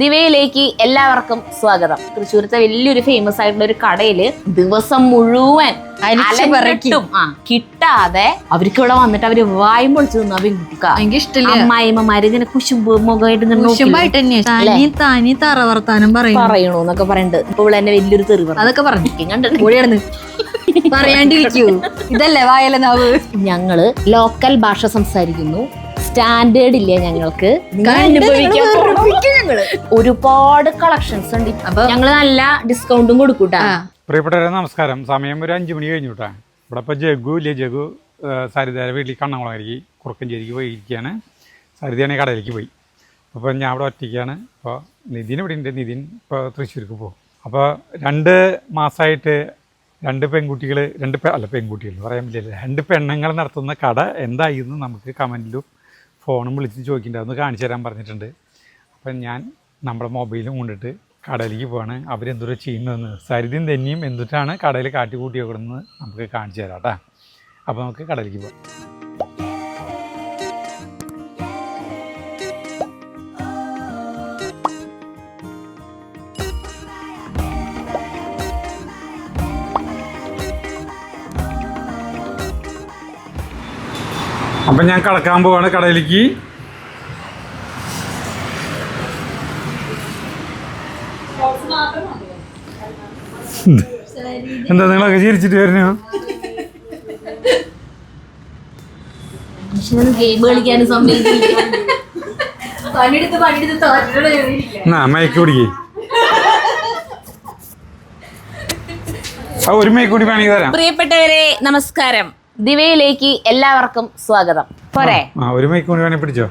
ദിവയിലേക്ക് എല്ലാവർക്കും സ്വാഗതം. തൃശ്ശൂരത്തെ വലിയൊരു ഫേമസ് ആയിട്ടുള്ള ഒരു കടയില് ദിവസം മുഴുവൻ കിട്ടാതെ അവർക്ക് ഇവിടെ വന്നിട്ട് അവര് വായും പൊളിച്ചു തിന്നു. പെൺകുട്ടിക്ക് അമ്മായിമ്മമാര് ഇങ്ങനെ കുശുമ്പ് മുഖമായിട്ട് പറയണോന്നൊക്കെ പറഞ്ഞിട്ട് ഇപ്പോൾ എന്നെ വലിയൊരു തെറി അതൊക്കെ പറഞ്ഞു പറയാണ്ടിരിക്കൂ. ഇതല്ലേ വായലനാവ്. ഞങ്ങള് ലോക്കൽ ഭാഷ സംസാരിക്കുന്നു. സ്റ്റാൻഡേർഡ് ഇല്ല ഞങ്ങൾക്ക്. ഒരുപാട് കളക്ഷൻസ് ഉണ്ട്. ഞങ്ങള് നല്ല ഡിസ്കൗണ്ടും കൊടുക്കൂട്ടാ. പ്രിയപ്പെട്ടവരെ നമസ്കാരം. സമയം ഒരു 5 മണി കഴിഞ്ഞുട്ടാ. ഇവിടെ ഇപ്പോൾ ജഗു സരിതയുടെ വീട്ടിൽ കണ്ണംകുളങ്ങരയ്ക്ക് കുറുക്കഞ്ചേരിക്ക് പോയിരിക്കുകയാണ്. സരിതയാണെങ്കിൽ കടയിലേക്ക് പോയി. അപ്പോൾ ഞാൻ അവിടെ ഒറ്റയ്ക്കാണ്. അപ്പോൾ നിതിൻ ഇവിടെ ഉണ്ട്. നിതിൻ ഇപ്പോൾ തൃശ്ശൂർക്ക് പോകും. അപ്പോൾ 2 മാസമായിട്ട് 2 പെൺകുട്ടികൾ പെൺകുട്ടികൾ പറയാൻ പറ്റില്ല, 2 പെണ്ണുങ്ങൾ നടത്തുന്ന കട എന്തായിരുന്നു നമുക്ക് കമൻറ്റിലും ഫോണും വിളിച്ച് ചോദിക്കേണ്ടതെന്ന് കാണിച്ചു തരാൻ പറഞ്ഞിട്ടുണ്ട്. അപ്പം ഞാൻ നമ്മുടെ മൊബൈലും കൊണ്ടിട്ട് കടയിലേക്ക് പോവാണ്. അവരെന്തൊരു ചെയ്യുന്നതെന്ന് സരിതയും തന്നെയും എന്തിട്ടാണ് കടയിൽ കാട്ടിക്കൂട്ടി വെക്കണമെന്ന് നമുക്ക് കാണിച്ചു തരാം കേട്ടോ. അപ്പോൾ നമുക്ക് കടയിലേക്ക് പോകാം. അപ്പം ഞാൻ കടക്കാൻ പോവാണ് കടയിലേക്ക്. എന്താ നിങ്ങളൊക്കെ ചിരിച്ചിട്ട് വരുന്നു? മയക്ക് പിടിക്കേ. ഒരു മയക്ക് കൂടി വേണമെങ്കിൽ തരാം. പ്രിയപ്പെട്ടവരെ നമസ്കാരം. ദിവയിലേക്ക് എല്ലാവർക്കും സ്വാഗതം. പോരെ ഒരു മൈക്ക് കൂടി വേണേ പിടിച്ചോ.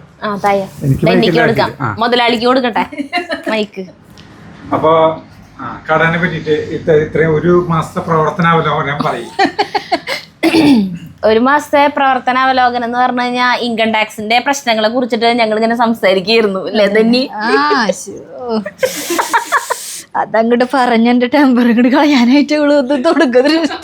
കൊടുക്കാം, മുതലാളിക്ക് കൊടുക്കട്ടെ മൈക്ക്. അപ്പൊ കടനെ പറ്റിട്ട് ഇത്രയും 1 മാസത്തെ പ്രവർത്തനാവലോകനം പറയും. 1 മാസത്തെ പ്രവർത്തനാവലോകനം എന്ന് പറഞ്ഞു കഴിഞ്ഞാൽ ഇൻകം ടാക്സിന്റെ പ്രശ്നങ്ങളെ കുറിച്ചിട്ട് ഞങ്ങൾ ഇങ്ങനെ സംസാരിക്കുകയായിരുന്നു അല്ലേ തന്നെ. അതങ്ങോട്ട് പറഞ്ഞെന്റെ ടെമ്പർ ഇങ്ങോട്ട് കളയാനായിട്ട് തുടങ്ങുന്ന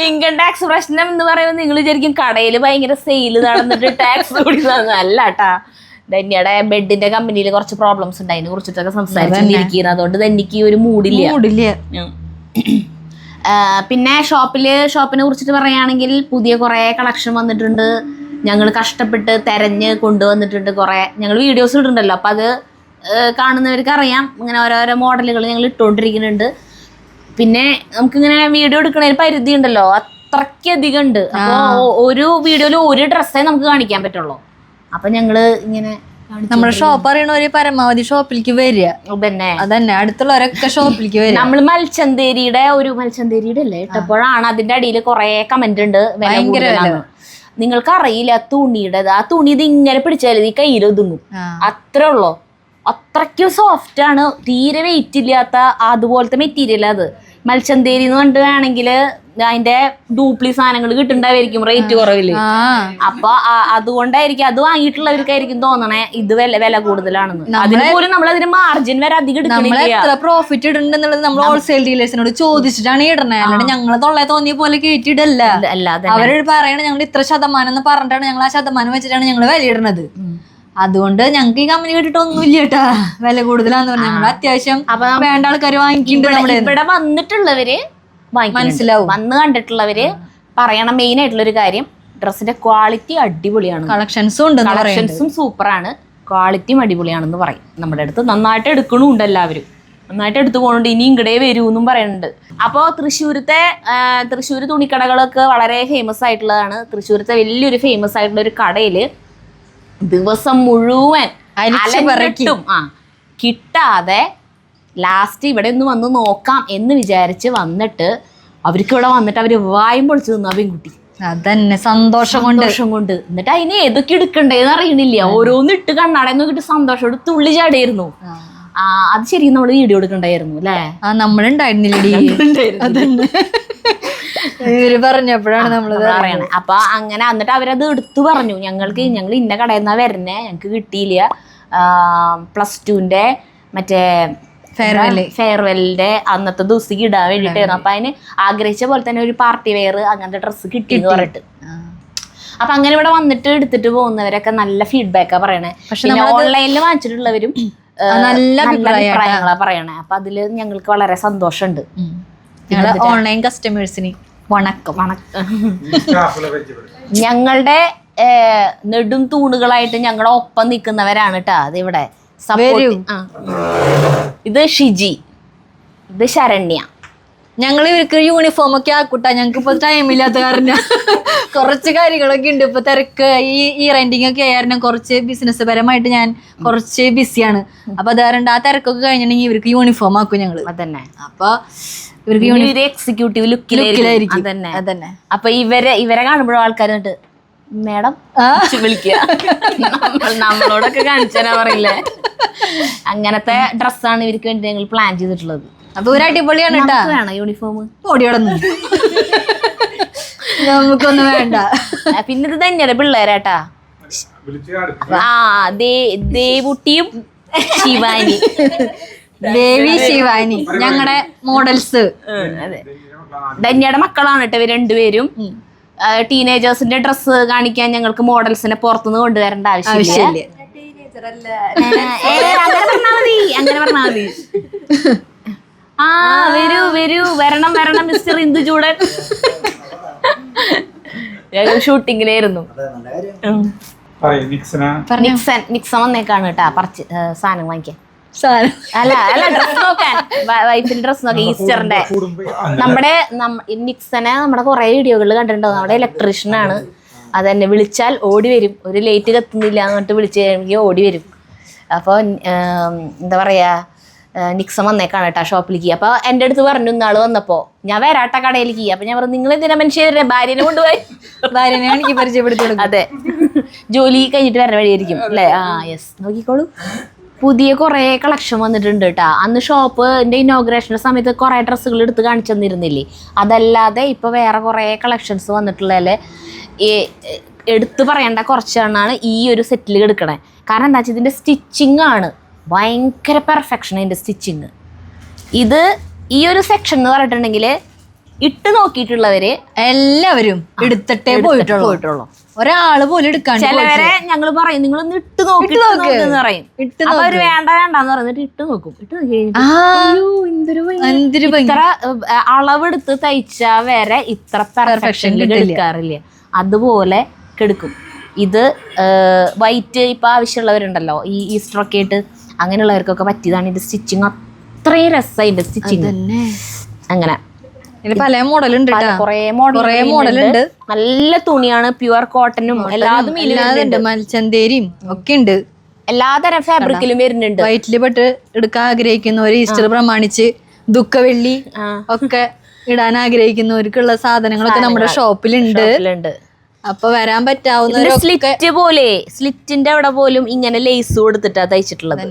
ഇൻകം ടാക്സ് പ്രശ്നം എന്ന് പറയുമ്പോൾ നിങ്ങൾ വിചാരിക്കും കടയിൽ ഭയങ്കര സെയിൽ നടന്നിട്ട് ടാക്സ് കൂടിയതാണ്. അല്ലാട്ടാ, ധന്യയുടെ ബെഡിന്റെ കമ്പനിയിൽ കുറച്ച് പ്രോബ്ലംസ് ഉണ്ട്. അതിനെ കുറിച്ചിട്ടൊക്കെ സംസാരിച്ചിരിക്കുന്നത്. അതുകൊണ്ട് ധന്യക്ക് ഒരു മൂടില്ല. പിന്നെ ഷോപ്പിനെ കുറിച്ചിട്ട് പറയുകയാണെങ്കിൽ പുതിയ കുറേ കളക്ഷൻ വന്നിട്ടുണ്ട്. ഞങ്ങൾ കഷ്ടപ്പെട്ട് തെരഞ്ഞ് കൊണ്ടുവന്നിട്ടുണ്ട്. കുറേ ഞങ്ങൾ വീഡിയോസ് ഇടുന്നുണ്ടല്ലോ, അപ്പം അത് കാണുന്നവർക്ക് അറിയാം. ഇങ്ങനെ ഓരോരോ മോഡലുകൾ ഞങ്ങൾ ഇട്ടുകൊണ്ടിരിക്കുന്നുണ്ട്. പിന്നെ നമുക്കിങ്ങനെ വീഡിയോ എടുക്കണതിൽ പരിധി ഉണ്ടല്ലോ, അത്രയ്ക്കധികം ഉണ്ട്. അപ്പോൾ ഒരു വീഡിയോയിൽ ഒരു ഡ്രസ്സേ നമുക്ക് കാണിക്കാൻ പറ്റുള്ളൂ. അപ്പം ഞങ്ങള് ഇങ്ങനെ നമ്മുടെ ഷോപ്പ് അറിയണവര് പരമാവധി ഷോപ്പിലേക്ക് വരിക. അതന്നെ അടുത്തുള്ളവരൊക്കെ ഷിലേക്ക് വരിക. നമ്മള് മൽച്ചന്തേരിയുടെ അല്ലേ ഇട്ടപ്പോഴാണ് അതിന്റെ അടിയിൽ കുറെ കമന്റ് ഉണ്ട്. നിങ്ങൾക്ക് അറിയില്ല തുണിയുടെ ആ തുണി ഇത് ഇങ്ങനെ പിടിച്ചാൽ ഈ കയ്യിൽ ഒതുങ്ങും, അത്രേ ഉള്ളൂ. അത്രയ്ക്കും സോഫ്റ്റ് ആണ്, തീരെ വെയിറ്റ് ഇല്ലാത്ത അതുപോലത്തെ മെറ്റീരിയൽ. അത് മൽച്ചന്തേരി എന്ന് പറഞ്ഞിട്ട് വേണമെങ്കിൽ അതിന്റെ ഡ്യൂപ്ലി സാധനങ്ങൾ കിട്ടുന്നുണ്ടായിരിക്കും റേറ്റ് കുറവില്. അപ്പൊ അതുകൊണ്ടായിരിക്കും അത് വാങ്ങിയിട്ടുള്ളവർക്കായിരിക്കും തോന്നണേ ഇത് വില കൂടുതലാണെന്ന്. അതിന് പോലും നമ്മൾ അതിന് മാർജിൻ വരെ അധികം എടുക്കുന്നില്ല. പ്രോഫിറ്റ് ഇടുന്നുള്ളത് നമ്മൾ ഹോൾസെയിൽ ഡീലേഴ്സിനോട് ചോദിച്ചിട്ടാണ് ഇടണേ. അല്ലാണ്ട് ഞങ്ങളെ തൊള്ളേ തോന്നിയ പോലെ കേട്ടിടല്ല. അവര് പറയണ ഞങ്ങൾ ഇത്ര ശതമാനം എന്ന് പറഞ്ഞിട്ടാണ് ഞങ്ങൾ ആ ശതമാനം വെച്ചിട്ടാണ് ഞങ്ങൾ വില ഇടണത്. അതുകൊണ്ട് ഞങ്ങൾക്ക് ഈ കമ്പനി കേട്ടിട്ട് ഒന്നുമില്ല കേട്ടാ, വില കൂടുതലാന്ന് പറഞ്ഞാൽ ഞങ്ങൾ അത്യാവശ്യം വേണ്ട ആൾക്കാർ വാങ്ങിക്കുന്നുണ്ട്. ഇവിടെ വന്നിട്ടുള്ളവര് മനസ്സിലാവും, വന്ന് കണ്ടിട്ടുള്ളവര് പറയണം. മെയിൻ ആയിട്ടുള്ളൊരു കാര്യം, ഡ്രസ്സിന്റെ ക്വാളിറ്റി അടിപൊളിയാണ്. കളക്ഷൻസും സൂപ്പറാണ്, ക്വാളിറ്റിയും അടിപൊളിയാണെന്ന് പറയും. നമ്മുടെ അടുത്ത് നന്നായിട്ട് എടുക്കണുണ്ട്, എല്ലാവരും നന്നായിട്ട് എടുത്തു പോകുന്നുണ്ട്. ഇനി ഇങ്ങടേ വരൂന്നും പറയുന്നുണ്ട്. അപ്പോൾ തൃശ്ശൂർ തുണിക്കടകളൊക്കെ വളരെ ഫേമസ് ആയിട്ടുള്ളതാണ്. തൃശ്ശൂരത്തെ വലിയൊരു ഫേമസ് ആയിട്ടുള്ള ഒരു കടയില് ദിവസം മുഴുവൻ കിട്ടാതെ ലാസ്റ്റ് ഇവിടെ ഒന്ന് വന്ന് നോക്കാം എന്ന് വിചാരിച്ച് വന്നിട്ട് അവർക്ക് ഇവിടെ വന്നിട്ട് അവര് വായും പൊളിച്ചു തിന്നു. പെൺകുട്ടി അതന്നെ സന്തോഷം കൊണ്ട് എന്നിട്ട് അതിന് ഏതൊക്കെ എടുക്കണ്ടേന്ന് അറിയണില്ല. ഓരോന്ന് ഇട്ട് കണ്ണാടെ നോക്കിട്ട് സന്തോഷത്തോട് തുള്ളി ചാടിയായിരുന്നു. അത് ശരിക്കും നമ്മള് വീഡിയോ എടുക്കണ്ടായിരുന്നു അല്ലേ? നമ്മളുണ്ടായിരുന്നില്ലേ പറഞ്ഞപ്പോഴാണ് നമ്മള് പറയണേ. അപ്പൊ അങ്ങനെ എന്നിട്ട് അവരത് എടുത്തു പറഞ്ഞു, ഞങ്ങൾ ഇന്ന കടയിൽ നിന്നാ വരുന്നേ, ഞങ്ങക്ക് കിട്ടിയില്ല. +2ന്റെ മറ്റേ ഫെയർവെല്ലിന്റെ അന്നത്തെ ദിവസം ഇടാൻ വേണ്ടിട്ടായിരുന്നു. അപ്പൊ അതിന് ആഗ്രഹിച്ച പോലെ തന്നെ ഒരു പാർട്ടി വെയർ അങ്ങനത്തെ ഡ്രസ്സ് കിട്ടിയെന്ന് പറഞ്ഞിട്ട് അപ്പൊ അങ്ങനെ ഇവിടെ വന്നിട്ട് എടുത്തിട്ട് പോകുന്നവരൊക്കെ നല്ല ഫീഡ്ബാക്കാ പറയണേ. പക്ഷെ ഓൺലൈനിൽ വാങ്ങിച്ചിട്ടുള്ളവരും നല്ല അഭിപ്രായങ്ങളാ പറയണേ. അപ്പൊ അതില് ഞങ്ങൾക്ക് വളരെ സന്തോഷമുണ്ട്. ഞങ്ങളെ ഓൺലൈൻ കസ്റ്റമേഴ്സിന് വണക്കം. ഞങ്ങളുടെ നെടും തൂണുകളായിട്ട് ഞങ്ങളുടെ ഒപ്പം നിൽക്കുന്നവരാണ് കേട്ടോ അതിവിടെ. ഇത് ഷിജി, ഇത് ശരണ്യ. ഞങ്ങൾ ഇവർക്ക് യൂണിഫോം ഒക്കെ ആക്കൂട്ടാ. ഞങ്ങൾക്ക് ഇപ്പൊ ടൈമില്ലാത്ത കാരണം കുറച്ച് കാര്യങ്ങളൊക്കെ ഉണ്ട് ഇപ്പൊ. തിരക്ക് ഈ റെന്റിങ് ഒക്കെ ആയിരുന്നു. കുറച്ച് ബിസിനസ് പരമായിട്ട് ഞാൻ കുറച്ച് ബിസിയാണ്. അപ്പൊ അത് കാരണം ആ തിരക്കൊക്കെ കഴിഞ്ഞിട്ടുണ്ടെങ്കിൽ ഇവർക്ക് യൂണിഫോം ആക്കും ഞങ്ങള്. അതന്നെ. അപ്പൊ ഇവർക്ക് എക്സിക്യൂട്ടീവ് ലുക്കിലായിരിക്കും. അതന്നെ. അപ്പൊ ഇവരെ കാണുമ്പോഴും ആൾക്കാർ എന്നിട്ട് മേഡം വിളിക്കുക, നമ്മളോടൊക്കെ കാണിച്ചാ പറയില്ലേ. അങ്ങനത്തെ ഡ്രസ്സാണ് ഇവർക്ക് വേണ്ടി ഞങ്ങൾ പ്ലാൻ ചെയ്തിട്ടുള്ളത്. അപ്പൊ ഒരു അടിപൊളിയാണ് കേട്ടോ. വേണം യൂണിഫോം. ഓടിയോടൊന്നും നമുക്കൊന്നും വേണ്ട. പിന്നെ ഇത് തന്നെയാണ് പിള്ളേരാട്ടാ. ദേവുട്ടിയും ശിവാനി. ദേവി ശിവാനി ഞങ്ങളുടെ മോഡൽസ്. ധന്യയുടെ മക്കളാണ് കേട്ടോ ഇവർ രണ്ടുപേരും. ടീനേജേഴ്സിന്റെ ഡ്രസ്സ് കാണിക്കാൻ ഞങ്ങൾക്ക് മോഡൽസിനെ പുറത്തുനിന്ന് കൊണ്ടുവരേണ്ട ആവശ്യമില്ല. അങ്ങനെ പറഞ്ഞാ മതി. ആ വരൂ വരണം മിസ്റ്റർ ഇന്ദുചൂടൻ. ഷൂട്ടിങ്ങിലായിരുന്നു. നിക്സൺ വന്നേക്കാണ് കേട്ടാ സാധനം വാങ്ങിക്കാൻ. അല്ല ഡ്രസ് നോക്കാൻ, വൈഫിന്റെ ഡ്രസ് നോക്കാൻ. ഈസ്റ്ററിന്റെ നമ്മുടെ നിക്സനെ നമ്മുടെ കുറെ വീഡിയോകളിൽ കണ്ടിട്ടുണ്ടാവും. നമ്മുടെ ഇലക്ട്രീഷ്യനാണ്. അതെന്നെ വിളിച്ചാൽ ഓടി വരും. ഒരു ലൈറ്റ് കത്തുന്നില്ല എന്നിട്ട് വിളിച്ചു കഴിയുമെങ്കിൽ ഓടി വരും. അപ്പോൾ എന്താ പറയാ, നിക്സൺ വന്നേക്കാണ് കേട്ടോ ഷോപ്പിലേക്ക്. അപ്പൊ എൻ്റെ അടുത്ത് പറഞ്ഞു ഇന്നാള് വന്നപ്പോ, ഞാൻ വരാട്ട കടയിലേക്ക്. അപ്പൊ ഞാൻ പറഞ്ഞു നിങ്ങൾ എന്തിനാ മനുഷ്യരെ ഭാര്യനെ കൊണ്ടുപോയി. ഭാര്യനെ എനിക്ക് പരിചയപ്പെടുത്തി. അതെ, ജോലി കഴിഞ്ഞിട്ട് വരണ വഴിയായിരിക്കും അല്ലേ. യെസ്, നോക്കിക്കോളൂ. പുതിയ കുറേ കളക്ഷൻ വന്നിട്ടുണ്ട് കേട്ടോ. അന്ന് ഷോപ്പിൻ്റെ ഇനോഗ്രേഷൻ്റെ സമയത്ത് കുറേ ഡ്രസ്സുകൾ എടുത്ത് കാണിച്ചു തന്നിരുന്നില്ലേ. അതല്ലാതെ ഇപ്പോൾ വേറെ കുറേ കളക്ഷൻസ് വന്നിട്ടുള്ളതിൽ എടുത്ത് പറയേണ്ട കുറച്ചെണ്ണമാണ് ഈ ഒരു സെറ്റിൽ എടുക്കണേ. കാരണം എന്താ വെച്ചാൽ ഇതിൻ്റെ സ്റ്റിച്ചിങ് ആണ് ഭയങ്കര പെർഫെക്ഷൻ. അതിൻ്റെ സ്റ്റിച്ചിങ് ഇത് ഈ ഒരു സെക്ഷൻ എന്ന് പറഞ്ഞിട്ടുണ്ടെങ്കിൽ ഇട്ട് നോക്കിയിട്ടുള്ളവര് എല്ലാവരും എടുത്തിട്ടേ പോയിട്ടുള്ളൂ. ഒരാള് പോലും എടുക്കാൻ. ചിലവരെ ഞങ്ങൾ പറയും നിങ്ങളൊന്ന് ഇട്ട് നോക്കിന്ന് പറയും. അപ്പൊ അവര് വേണ്ടെന്ന് പറഞ്ഞിട്ട് ഇട്ട് നോക്കും. ഇട്ട് നോക്കി ഇത്ര അളവെടുത്ത് തയ്ച്ച വരെ ഇത്ര പെർഫെക്ഷനിൽ എടുക്കാറില്ല. അതുപോലെ കെടുക്കും. ഇത് വൈറ്റ് ഇപ്പൊ ആവശ്യമുള്ളവരുണ്ടല്ലോ, ഈ ഈസ്റ്ററൊക്കെ ആയിട്ട് അങ്ങനെയുള്ളവർക്കൊക്കെ പറ്റിയതാണ്. ഇത് സ്റ്റിച്ചിങ് അത്രയും രസമായി. ഇതിന്റെ സ്റ്റിച്ചിങ് അങ്ങനെ പല മോഡലുണ്ട്, കുറേ മോഡലുണ്ട്. നല്ല തുണിയാണ്, പ്യുവർ കോട്ടനും എല്ലാതും ഇല്ലാതുണ്ട്. മൽച്ചന്തേരിയും ഒക്കെ ഉണ്ട്. എല്ലാതരം ഫാബ്രിക്കിലും വരുന്നുണ്ട്. വൈറ്റില് പെട്ട് എടുക്കാൻ ആഗ്രഹിക്കുന്നവര്, ഈസ്റ്റർ പ്രമാണിച്ച് ദുഃഖവെള്ളി ഒക്കെ ഇടാൻ ആഗ്രഹിക്കുന്നവർക്കുള്ള സാധനങ്ങളൊക്കെ നമ്മുടെ ഷോപ്പിലുണ്ട്. അപ്പൊ വരാൻ പറ്റാവുന്ന സ്ലിറ്റ് പോലെ, സ്ലിറ്റിന്റെ അവിടെ പോലും ഇങ്ങനെ ലേസ് കൊടുത്തിട്ടാ തയ്ച്ചിട്ടുള്ളത്.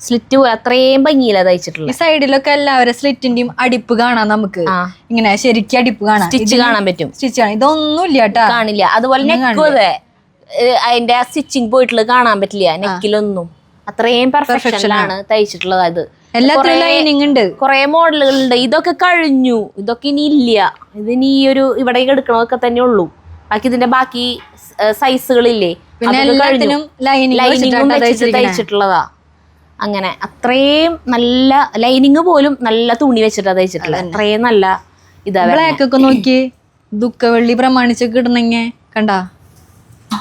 സ്ലിറ്റ് പോലെ അത്രയും ഭംഗിയിലാ തയ്ച്ചിട്ടുള്ളത്. ഈ സൈഡിലൊക്കെ എല്ലാവരും സ്ലിറ്റിന്റെയും അടിപ്പ് കാണാം. നമുക്ക് ഇങ്ങനെ ശരിക്കും അടിപ്പ് കാണാം, സ്റ്റിച്ച് കാണാൻ പറ്റും. സ്റ്റിച്ച് കാണാം. ഇതൊന്നും ഇല്ല കേട്ടാ, കാണില്ല. അതുപോലെ നെക്കും അതെ, അതിന്റെ സ്റ്റിച്ചിങ് പോയിട്ടുള്ളത് കാണാൻ പറ്റില്ല നെക്കിലൊന്നും. അത്രയും പെർഫെക്ഷനിലാണ് തയ്ച്ചിട്ടുള്ളത്. അത് എല്ലാത്തിനും ലൈനിങ് ഉണ്ട്. കുറെ മോഡലുകളുണ്ട്. ഇതൊക്കെ കഴിഞ്ഞു, ഇതൊക്കെ ഇനി ഇല്ല. ഇതിനി ഈ ഒരു ഇവിടെ എടുക്കണതൊക്കെ തന്നെ ഉള്ളൂ. ബാക്കി ഇതിന്റെ ബാക്കി സൈസുകളില്ലേ, ലൈനിങ്ങും തയ്ച്ചിട്ടുള്ളതാ. അങ്ങനെ അത്രയും നല്ല ലൈനിങ് പോലും നല്ല തുണി വെച്ചിട്ടാ തയ്ച്ചിട്ടുള്ളത്. അത്രയും നല്ല ഇതാ. ബ്ലാക്ക് ഒക്കെ നോക്കി ദുഃഖവെള്ളി പ്രമാണിച്ചൊക്കെ ഇടണെങ്ങ കണ്ടാ.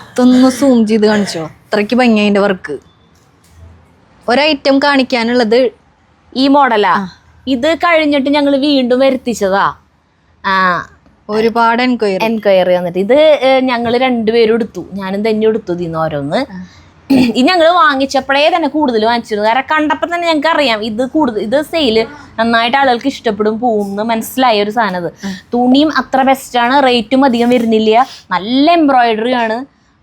ഇതൊന്ന് സൂം ചെയ്ത് കാണിച്ചോ, അത്രയ്ക്ക് ഭംഗി അതിന്റെ വർക്ക്. ഒരൈറ്റം കാണിക്കാനുള്ളത് ഈ മോഡലാ. ഇത് കഴിഞ്ഞിട്ട് ഞങ്ങൾ വീണ്ടും വരുത്തിച്ചതാ. ഒരുപാട് എൻക്വയറി വന്നിട്ട് ഇത് ഞങ്ങൾ രണ്ടുപേരും എടുത്തു. ഞാനും തന്നെ എടുത്തു ഇതിന്ന് ഓരോന്ന്. ഇത് ഞങ്ങൾ വാങ്ങിച്ചപ്പോഴേ തന്നെ കൂടുതൽ വാങ്ങിച്ചിരുന്നു. കാരണം കണ്ടപ്പോൾ തന്നെ ഞങ്ങൾക്ക് അറിയാം ഇത് സെയില് നന്നായിട്ട് ആളുകൾക്ക് ഇഷ്ടപ്പെടും, പോവും എന്ന് മനസ്സിലായ ഒരു സാധനം. അത് തുണിയും അത്ര ബെസ്റ്റാണ്, റേറ്റും അധികം വരുന്നില്ല, നല്ല എംബ്രോയിഡറി ആണ്.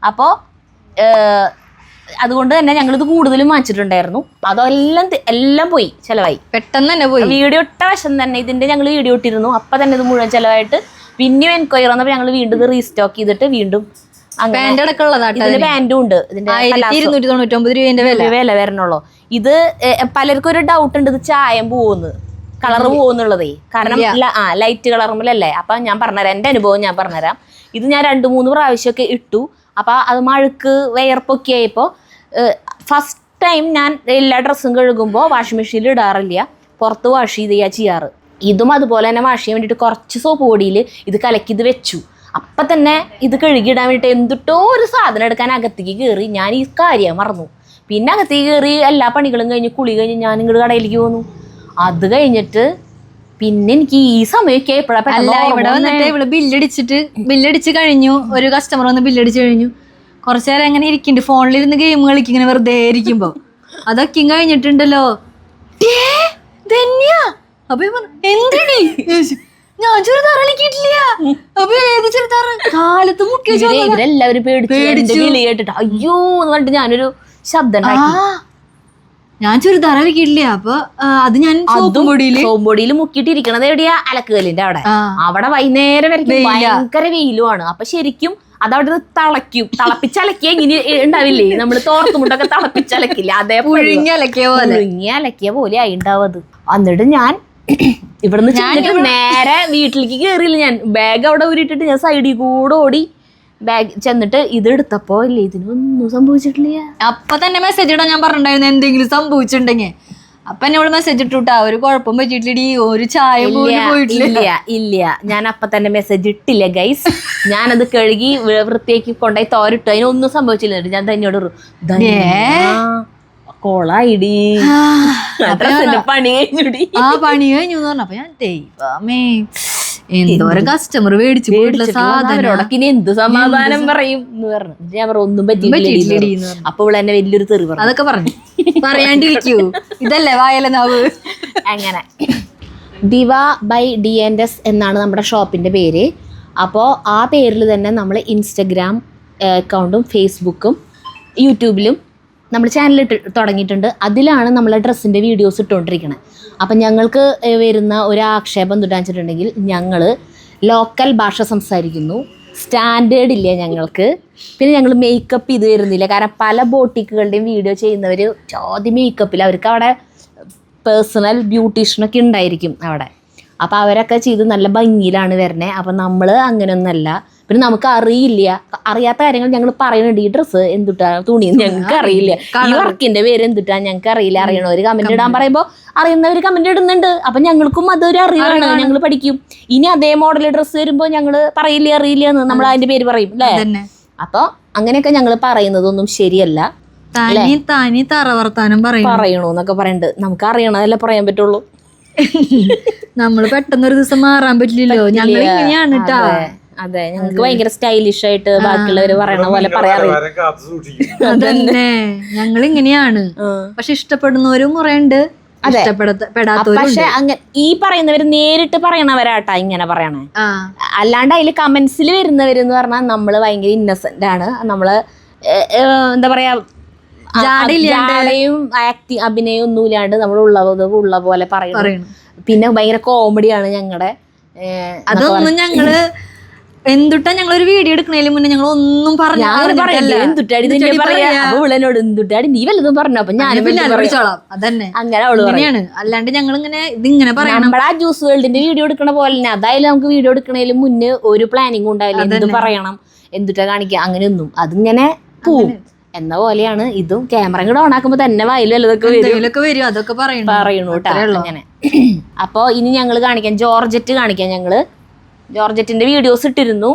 അപ്പോൾ അതുകൊണ്ട് തന്നെ ഞങ്ങളിത് കൂടുതലും വാങ്ങിച്ചിട്ടുണ്ടായിരുന്നു. അതെല്ലാം പോയി, ചിലവായി, പെട്ടെന്ന് തന്നെ പോയി. വീഡിയോ ഇട്ട വശം തന്നെ ഇതിന്റെ ഞങ്ങൾ വീഡിയോ ഇട്ടിരുന്നു. അപ്പം തന്നെ ഇത് മുഴുവൻ ചിലവായിട്ട് പിന്നെയും എൻക്വയറി വന്നപ്പോൾ ഞങ്ങൾ വീണ്ടും ഇത് റീസ്റ്റോക്ക് ചെയ്തിട്ട് വീണ്ടും ഇതിന്റെ പാന്റും ഉണ്ട്. ഇതിന്റെ 1299 രൂപ വില വരണുള്ളൂ. ഇത് പലർക്കും ഒരു ഡൗട്ട് ഉണ്ട്, ഇത് ചായം പോകുന്നു, കളറ് പോകുന്നുള്ളതേ. കാരണം ലൈറ്റ് കളറുമ്പോഴല്ലേ. അപ്പൊ ഞാൻ പറഞ്ഞുതരാം, എന്റെ അനുഭവം ഞാൻ പറഞ്ഞുതരാം. ഇത് ഞാൻ 2-3 പ്രാവശ്യമൊക്കെ ഇട്ടു. അപ്പോൾ അത് മഴുക്ക് വിയർപ്പൊക്കെ ആയപ്പോൾ ഫസ്റ്റ് ടൈം ഞാൻ എല്ലാ ഡ്രസ്സും കഴുകുമ്പോൾ വാഷിംഗ് മെഷീനിൽ ഇടാറില്ല, പുറത്ത് വാഷ് ചെയ്യുക ചെയ്യാറ്. ഇതും അതുപോലെ തന്നെ വാഷ് ചെയ്യാൻ വേണ്ടിയിട്ട് കുറച്ച് സോപ്പ് പൊടിയിൽ ഇത് കലക്കി ഇത് വെച്ചു. അപ്പം തന്നെ ഇത് കഴുകിയിടാൻ വേണ്ടിയിട്ട് എന്തിട്ടോ ഒരു സാധനം എടുക്കാൻ അകത്തേക്ക് കയറി. ഞാൻ ഈ കാര്യം മറന്നു. പിന്നെ അകത്തേക്ക് കയറി എല്ലാ പണികളും കഴിഞ്ഞ് കുളി കഴിഞ്ഞ് ഞാൻ ഇങ്ങോട്ട് കടയിലേക്ക് പോന്നു. അത് കഴിഞ്ഞിട്ട് പിന്നെ എനിക്ക് ഈ സമയമൊക്കെ ഇവിടെ വന്നിട്ട് ഇവിടെ ബില്ലടിച്ച് കഴിഞ്ഞു. ഒരു കസ്റ്റമർ വന്ന് ബില്ലടിച്ച് കഴിഞ്ഞു. കുറച്ചു നേരം എങ്ങനെ ഇരിക്കുന്നുണ്ട്, ഫോണിലിരുന്ന് ഗെയിം കളിക്കും ഇങ്ങനെ വെറുതെ ഇരിക്കുമ്പോ. അതൊക്കെ കഴിഞ്ഞിട്ടുണ്ടല്ലോ അപ്പൊ എന്തടി ഞാൻ ചുരിദാർ അലക്കിയിട്ടില്ല. അപ്പൊ ഏത് ചുരിദാർ കാലത്ത് മുക്കിയ ഇവരെല്ലാവരും കേട്ടിട്ട് അയ്യോ എന്ന് പറഞ്ഞിട്ട് ഞാനൊരു ശബ്ദം ഞാൻ ചുരിദാർ അലക്കിയിട്ടില്ല. അപ്പൊ അത് ഞാൻ സോപ്പും പൊടിയിൽ മുക്കിയിട്ട് ഇരിക്കണത് എവിടെയാ? അലക്കുകല്ലിന്റെ അവിടെ വൈകുന്നേരം വരെ ഭയങ്കര വെയിലുമാണ്. അപ്പൊ ശരിക്കും അതവിടെ തിളപ്പിച്ചലക്കിയ ഇങ്ങനെ ഉണ്ടാവില്ലേ, നമ്മള് തോർത്തുമുട്ടൊക്കെ തിളപ്പിച്ചലക്കില്ല, അതേ പുഴുങ്ങി അലക്കിയ പോലെ ആയി ഉണ്ടാവും അത്. എന്നിട്ട് ഞാൻ ഇവിടുന്ന് ചെന്നിട്ട് നേരെ വീട്ടിലേക്ക് കയറിയില്ല. ഞാൻ ബാഗ് അവിടെ ഊരിട്ടിട്ട് ഞാൻ സൈഡിൽ കൂടെ ഓടി ബാഗ് ചെന്നിട്ട് ഇത് എടുത്തപ്പോ ഇല്ലേ ഇതിനൊന്നും സംഭവിച്ചിട്ടില്ല. അപ്പൊ തന്നെ മെസ്സേജ് ഇടാൻ ഞാൻ പറഞ്ഞിട്ടുണ്ടായിരുന്നു എന്തെങ്കിലും സംഭവിച്ചിട്ടുണ്ടെങ്കിൽ. അപ്പൊ എന്നോട് മെസ്സേജ് ഇട്ടുട്ടാ ഒരു കുഴപ്പം പറ്റിയിട്ടില്ലടി, ഒരു ചായ പോയിട്ടില്ല. ഇല്ല ഞാൻ അപ്പൊ തന്നെ മെസ്സേജ് ഇട്ടില്ല ഗൈസ്. ഞാനത് കഴുകി വൃത്തിയാക്കി കൊണ്ടുപോയി തോരിട്ടു, അതിനൊന്നും സംഭവിച്ചില്ല. ഞാൻ തന്നോട് കോളായിടി പണി കഴിഞ്ഞുടി. പണി കഴിഞ്ഞു എന്ന് പറഞ്ഞ അപ്പൊ ഞാൻ ദൈവമേ എന്തോരം കസ്റ്റമർ മേടിച്ചു പോയിട്ടുള്ള സാധനം ഇനി എന്ത് സമാധാനം പറയും എന്ന് പറഞ്ഞു. ഞാൻ പറഞ്ഞു ഒന്നും പറ്റിയില്ല. അപ്പൊ ഇവിടെ എന്നെ വലിയൊരു തെറി പറഞ്ഞു. അതൊക്കെ പറഞ്ഞു പറയാണ്ടിരിക്കൂ, ഇതല്ലേ വായലനാവ്. അങ്ങനെ ദിവ ബൈ DNS എന്നാണ് നമ്മുടെ ഷോപ്പിന്റെ പേര്. അപ്പോൾ ആ പേരിൽ തന്നെ നമ്മൾ ഇൻസ്റ്റഗ്രാം അക്കൗണ്ടും ഫേസ്ബുക്കും യൂട്യൂബിലും നമ്മൾ ചാനൽ തുടങ്ങിയിട്ടുണ്ട്. അതിലാണ് നമ്മൾ ഡ്രസ്സിൻ്റെ വീഡിയോസ് ഇട്ടുകൊണ്ടിരിക്കുന്നത്. അപ്പം ഞങ്ങൾക്ക് വരുന്ന ഒരു ആക്ഷേപം എന്താണെന്ന് വെച്ചിട്ടുണ്ടെങ്കിൽ ഞങ്ങൾ ലോക്കൽ ഭാഷ സംസാരിക്കുന്നു, സ്റ്റാൻഡേർഡ് ഇല്ല ഞങ്ങൾക്ക്. പിന്നെ ഞങ്ങൾ മേക്കപ്പ് ചെയ്ത് വരുന്നില്ല. കാരണം പല ബോട്ടിക്കുകളുടെയും വീഡിയോ ചെയ്യുന്നവർ ചോദ്യം മേക്കപ്പിൽ അവർക്ക് അവിടെ പേഴ്സണൽ ബ്യൂട്ടീഷ്യനൊക്കെ ഉണ്ടായിരിക്കും അവിടെ. അപ്പോൾ അവരൊക്കെ ചെയ്ത് നല്ല ഭംഗിയിലാണ് വരുന്നത്. അപ്പം നമ്മൾ അങ്ങനെയൊന്നല്ല. പിന്നെ നമുക്ക് അറിയാത്ത കാര്യങ്ങൾ ഞങ്ങൾ പറയുന്നുണ്ട്. ഈ ഡ്രസ്സ് എന്തുട്ടാ തുണി ഞങ്ങൾക്ക് അറിയില്ല, ഈ വർക്കിന്റെ പേര് എന്തുട്ടാ ഞങ്ങൾക്ക് അറിയില്ല. അറിയണവർ കമന്റ് ഇടാൻ പറയുമ്പോൾ അറിയുന്നവർ കമന്റ് ഇടുന്നുണ്ട്. അപ്പം ഞങ്ങൾക്കും അതൊരു അറിവാണ്, ഞങ്ങൾ പഠിക്കും. ഇനി അതേ മോഡൽ ഡ്രസ്സ് വരുമ്പോൾ ഞങ്ങൾ അറിയില്ല എന്ന് നമ്മൾ അതിന്റെ പേര് പറയും അല്ലേ. അപ്പോൾ അങ്ങനെയൊക്കെ ഞങ്ങൾ പറയുന്നതൊന്നും ശരിയല്ല. പറയണോന്നൊക്കെ പറയുന്നുണ്ട്. നമുക്ക് അറിയണതല്ലേ പറയാൻ പറ്റുള്ളൂ. നമ്മള് പെട്ടെന്നൊരു ദിവസം മാറാൻ പറ്റില്ലല്ലോ. ഞങ്ങൾ ഇങ്ങനെയാണ് കേട്ടാ. അതെ, ഞങ്ങൾക്ക് ഭയങ്കര സ്റ്റൈലിഷ് ആയിട്ട് ബാക്കിയുള്ളവര് പറയണ പോലെ പറയാറില്ല. അതന്നെ ഞങ്ങൾ ഇങ്ങനെയാണ്. പക്ഷെ ഇഷ്ടപ്പെടുന്നവരും കുറെ ഉണ്ട്, ഇഷ്ടപ്പെടാത്തവരും. പക്ഷെ അങ്ങനെ ഈ പറയുന്നവര് നേരിട്ട് പറയണവരാട്ടാ ഇങ്ങനെ പറയണേ. അല്ലാണ്ട് അതിൽ കമന്റ്സിൽ വരുന്നവരെന്ന് പറഞ്ഞാൽ നമ്മള് ഭയങ്കര ഇന്നസെന്റ് ആണ്. നമ്മള് എന്താ പറയാ ജാടയും അഭിനയം ഒന്നും ഇല്ലാണ്ട് നമ്മൾ ഉള്ള പോലെ പറയണം. പിന്നെ ഭയങ്കര കോമഡിയാണ് ഞങ്ങളുടെ. അതൊന്നും ഞങ്ങള് എന്തുട്ടാ ഞങ്ങളൊരു വീഡിയോ എടുക്കണേലും മുന്നേ ഞങ്ങൾ ഒന്നും എന്തുട്ടാടി നീ വല്ലതും പറഞ്ഞു. അപ്പൊ ഞാൻ അതന്നെ അങ്ങനെ അവള് അല്ലാണ്ട് ഞങ്ങൾ ഇങ്ങനെ ഇതിങ്ങനെ പറയാം. നമ്മുടെ ആ ജ്യൂസ് വേൾഡിന്റെ വീഡിയോ എടുക്കണ പോലെ തന്നെ അതായാലും നമുക്ക് വീഡിയോ എടുക്കണേലും മുന്നേ ഒരു പ്ലാനിങ് ഉണ്ടാവില്ല. എന്ത് പറയണം, എന്തുട്ടാ കാണിക്കുക, അങ്ങനെയൊന്നും. അതിങ്ങനെ പോവും എന്ന പോലെയാണ് ഇതും. ക്യാമറ കൂടെ ഓൺ ആക്കുമ്പോ തന്നെ വായിൽ വല്ലതൊക്കെ വരും, അതൊക്കെ പറയണു കേട്ടോ. അങ്ങനെ അപ്പൊ ഇനി ഞങ്ങള് കാണിക്കാം, ജോർജറ്റ് കാണിക്കാം. ഞങ്ങള് ജോർജറ്റിന്റെ വീഡിയോസ് ഇട്ടിരുന്നു.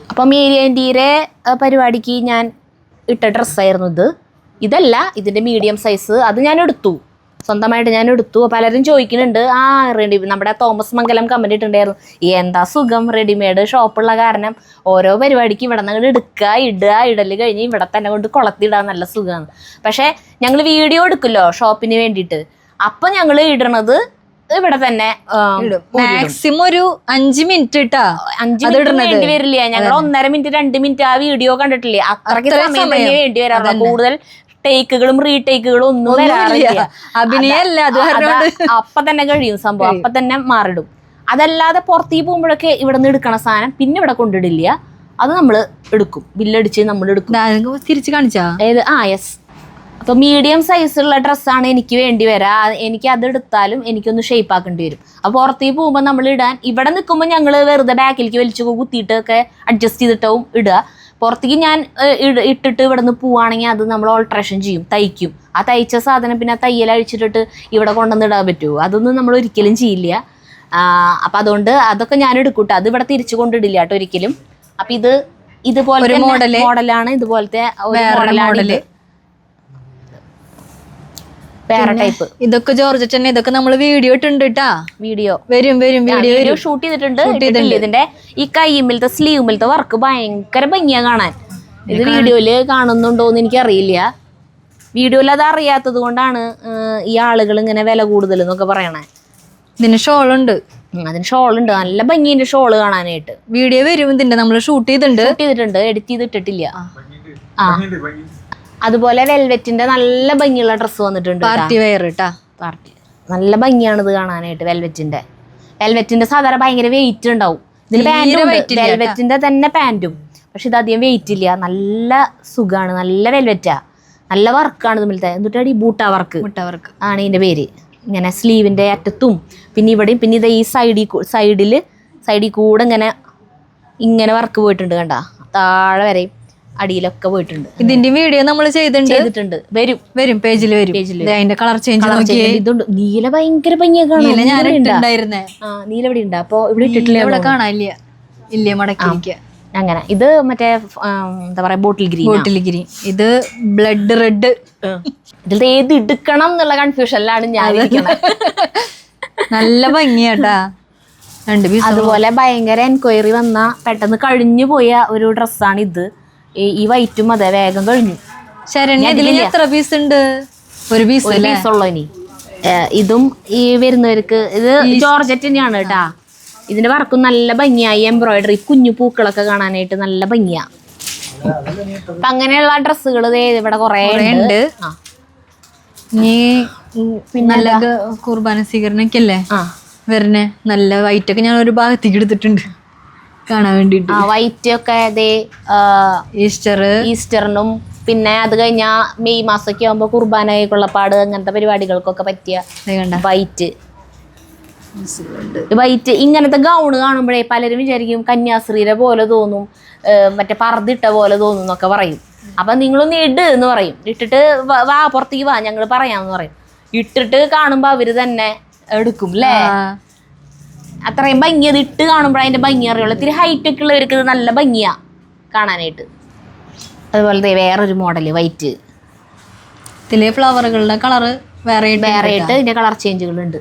അപ്പം മേരിയൻറ്റീരെ പരിപാടിക്ക് ഞാൻ ഇട്ട ഡ്രസ്സായിരുന്നു ഇതല്ല, ഇതിന്റെ മീഡിയം സൈസ്. അത് ഞാൻ എടുത്തു, സ്വന്തമായിട്ട് ഞാൻ എടുത്തു. പലരും ചോദിക്കുന്നുണ്ട്, നമ്മുടെ തോമസ് മംഗലം കമന്റ് ഇട്ടുണ്ടായിരുന്നു, എന്താ സുഖം റെഡിമെയ്ഡ് ഷോപ്പുള്ള കാരണം ഓരോ പരിപാടിക്ക് ഇവിടെ നിന്ന് എടുക്കുക ഇടല് കഴിഞ്ഞ് ഇവിടെ തന്നെ കൊണ്ട് കൊളത്തിടാൻ നല്ല സുഖമാണ്. പക്ഷെ ഞങ്ങൾ വീഡിയോ എടുക്കുമല്ലോ ഷോപ്പിന് വേണ്ടിയിട്ട്, അപ്പൊ ഞങ്ങൾ ഇടണത് ഇവിടെ തന്നെ മാക്സിമം ഒരു 5 മിനിറ്റ് ഇട്ടാ 5 മിനിറ്റ് വേണ്ടി വരില്ല. ഞങ്ങൾ 1.5 മിനിറ്റ് 2 മിനിറ്റ് ആ വീഡിയോ കണ്ടിട്ടില്ലേ, അത്രയ്ക്ക് സമയം തന്നെ വേണ്ടി വരാറില്ല. കൂടുതൽ ടേക്കുകളും റീടേക്കുകളും ഒന്നും വരാറില്ല. അഭിനയല്ല, അപ്പൊ തന്നെ കഴിയും സംഭവം, അപ്പൊ തന്നെ മാറിടും. അതല്ലാതെ പുറത്തേക്ക് പോകുമ്പോഴൊക്കെ ഇവിടെ നിന്ന് എടുക്കണ സാധനം പിന്നെ ഇവിടെ കൊണ്ടിടില്ല. അത് നമ്മൾ എടുക്കും, ബില്ലടിച്ച് നമ്മൾ എടുക്കും. തിരിച്ചു കാണിച്ചാ ഏത് യെസ് അപ്പോൾ മീഡിയം സൈസുള്ള ഡ്രസ്സാണ് എനിക്ക് വേണ്ടി വരാ. എനിക്ക് അത് എടുത്താലും എനിക്കൊന്ന് ഷേപ്പ് ആക്കേണ്ടി വരും. അപ്പോൾ പുറത്തേക്ക് പോകുമ്പോൾ നമ്മൾ ഇടാൻ ഇവിടെ നിൽക്കുമ്പോൾ ഞങ്ങൾ വെറുതെ ബാക്കിലേക്ക് വലിച്ചു കുത്തിയിട്ടൊക്കെ അഡ്ജസ്റ്റ് ചെയ്തിട്ടാവും ഇടുക. പുറത്തേക്ക് ഞാൻ ഇട്ടിട്ട് ഇവിടെ നിന്ന് പോവുകയാണെങ്കിൽ അത് നമ്മൾ ഓൾട്രേഷൻ ചെയ്യും, തയ്ക്കും. ആ തയ്ച്ച സാധനം പിന്നെ ആ തയ്യൽ അഴിച്ചിട്ടിട്ട് ഇവിടെ കൊണ്ടുവന്ന് ഇടാൻ പറ്റുമോ? അതൊന്നും നമ്മൾ ഒരിക്കലും ചെയ്യില്ല. അപ്പം അതുകൊണ്ട് അതൊക്കെ ഞാൻ എടുക്കൂട്ടോ. അത് ഇവിടെ തിരിച്ചു കൊണ്ടിടില്ല കേട്ടോ ഒരിക്കലും. അപ്പം ഇതുപോലെ മോഡലാണ്, ഇതുപോലത്തെ മോഡല് വേറെ ടൈപ്പ്. ഇതൊക്കെ ജോർജറ്റ് തന്നെ. ഇതൊക്കെ നമ്മൾ വീഡിയോ ഇട്ടുണ്ട് കേട്ടാ. വീഡിയോ വീഡിയോ ഷൂട്ട് ചെയ്തിട്ടുണ്ട്. ഇതിന്റെ ഈ കൈമിലത്തെ സ്ലീവിലത്തെ വർക്ക് ഭയങ്കര ഭംഗിയാ കാണാൻ. ഇത് വീഡിയോയില് കാണുന്നുണ്ടോന്ന് എനിക്കറിയില്ല. വീഡിയോയിൽ അത് അറിയാത്തത് കൊണ്ടാണ് ഈ ആളുകൾ ഇങ്ങനെ വില കൂടുതൽ എന്നൊക്കെ പറയണേ. ഇതിന് ഷോളുണ്ട്. അതിന് ഷോളുണ്ട്, നല്ല ഭംഗിന്റെ ഷോള് കാണാനായിട്ട്. വീഡിയോ വരും ഇതിന്റെ. നമ്മൾ ഷൂട്ട് ചെയ്തിട്ടുണ്ട്, എഡിറ്റ് ചെയ്തിട്ടിട്ടില്ല. അതുപോലെ വെൽവെറ്റിന്റെ നല്ല ഭംഗിയുള്ള ഡ്രസ്സ് വന്നിട്ടുണ്ട്. പാർട്ടി വെയർ കേട്ടാ. പാർട്ടി നല്ല ഭംഗിയാണ് ഇത് കാണാനായിട്ട്. വെൽവെറ്റിന്റെ സാധാരണ ഭയങ്കര വെയിറ്റ് ഉണ്ടാവും. ഇതിന് പാന്റും വെൽവെറ്റിന്റെ തന്നെ പാന്റും. പക്ഷെ ഇത് അധികം വെയിറ്റ് ഇല്ല, നല്ല സുഖമാണ്, നല്ല വെൽവെറ്റാ, നല്ല വർക്കാണ് ഇതിലത്തെ. എന്നിട്ടാണ് ഈ ബൂട്ട വർക്ക് ആണ് ഇതിന്റെ പേര്. ഇങ്ങനെ സ്ലീവിന്റെ അറ്റത്തും പിന്നെ ഇവിടെയും പിന്നെ ഇത് ഈ സൈഡിൽ കൂടെ ഇങ്ങനെ വർക്ക് പോയിട്ടുണ്ട് കണ്ട, താഴെ വരെയും അടിയിലൊക്കെ പോയിട്ടുണ്ട്. ഇതിന്റെ വീഡിയോ നമ്മൾ ചെയ്തിട്ടുണ്ട്. വരും പേജിൽ വരും. അതിന്റെ കളർ ചേഞ്ച് ഇതുണ്ട്. നീല ഭയങ്കര ഭംഗിയൊക്കെ നീല ഇവിടെ ഉണ്ട്. അപ്പൊ ഇവിടെ ഇട്ടിട്ടില്ല, ഇവിടെ കാണാനില്ല. ഇല്ലേ മടക്കി അങ്ങനെ. ഇത് മറ്റേ എന്താ പറയാ ബോട്ടിൽ ഗ്രീൻ. ഇത് ബ്ലഡ് റെഡ്. ഇതിൽ ഏത് എടുക്കണം എന്നുള്ള കൺഫ്യൂഷനിലാണ് ഞാൻ ഇരിക്കുന്നത്. നല്ല ഭംഗിയാട്ടാ. അതുപോലെ ഭയങ്കര എൻക്വയറി വന്ന പെട്ടെന്ന് കഴിഞ്ഞു പോയ ഒരു ഡ്രസ്സാണ് ഇത്. ഈ വൈറ്റും അതെ വേഗം കഴിഞ്ഞു. എത്ര പീസ് ഉണ്ട്? ഒരു പീസ് ഉള്ളു ഇനി. ഇതും ഈ വരുന്നവർക്ക് ഇത് ജോർജറ്റ് തന്നെയാണ് കേട്ടാ. ഇതിന്റെ വർക്കും നല്ല ഭംഗിയായി. എംബ്രോയിഡറി കുഞ്ഞു പൂക്കളൊക്കെ കാണാനായിട്ട് നല്ല ഭംഗിയാ. അപ്പൊ അങ്ങനെയുള്ള ഡ്രസ്സുകൾ ഇവിടെ കുറെ ഉണ്ട്. നല്ല കുർബാന സ്വീകരണക്കല്ലേ വരണേ. നല്ല വൈറ്റ് ഒക്കെ ഞാൻ ഒരു ഭാഗത്തേക്ക് എടുത്തിട്ടുണ്ട് കാണാൻ വേണ്ടിട്ട്. വൈറ്റ് ഒക്കെ ഈസ്റ്ററിനും പിന്നെ അത് കഴിഞ്ഞാ മെയ് മാസമൊക്കെ ആകുമ്പോ കുർബാനയ്ക്കുള്ള പാട് അങ്ങനത്തെ പരിപാടികൾക്കൊക്കെ പറ്റിയ വൈറ്റ്. ഇങ്ങനത്തെ ഗൗണ് കാണുമ്പോഴേ പലരും വിചാരിക്കും കന്യാസ്ത്രീരെ പോലെ തോന്നും, മറ്റേ പർദ്ദിട്ട പോലെ തോന്നും എന്നൊക്കെ പറയും. അപ്പൊ നിങ്ങളൊന്ന് ഇട് എന്ന് പറയും. ഇട്ടിട്ട് വാ പുറത്തേക്ക് വാ ഞങ്ങൾ പറയാമെന്ന് പറയും. ഇട്ടിട്ട് കാണുമ്പോ അവര് തന്നെ എടുക്കും അല്ലേ. അത്രയും ഭംഗി അത് ഇട്ട് കാണുമ്പോഴേ അതിന്റെ ഭംഗി അറിയുള്ളൂ. ഇത്തിരി ഹൈറ്റ് ഒക്കെ ഉള്ളവർക്ക് ഇത് നല്ല ഭംഗിയാ കാണാനായിട്ട്. അതുപോലെ വേറൊരു മോഡല് വൈറ്റ്. ഇതിലെ ഫ്ലവറുകളുടെ കളറ് വേറെ ആയിട്ട് ഇതിന്റെ കളർ ചേഞ്ചുകളുണ്ട്.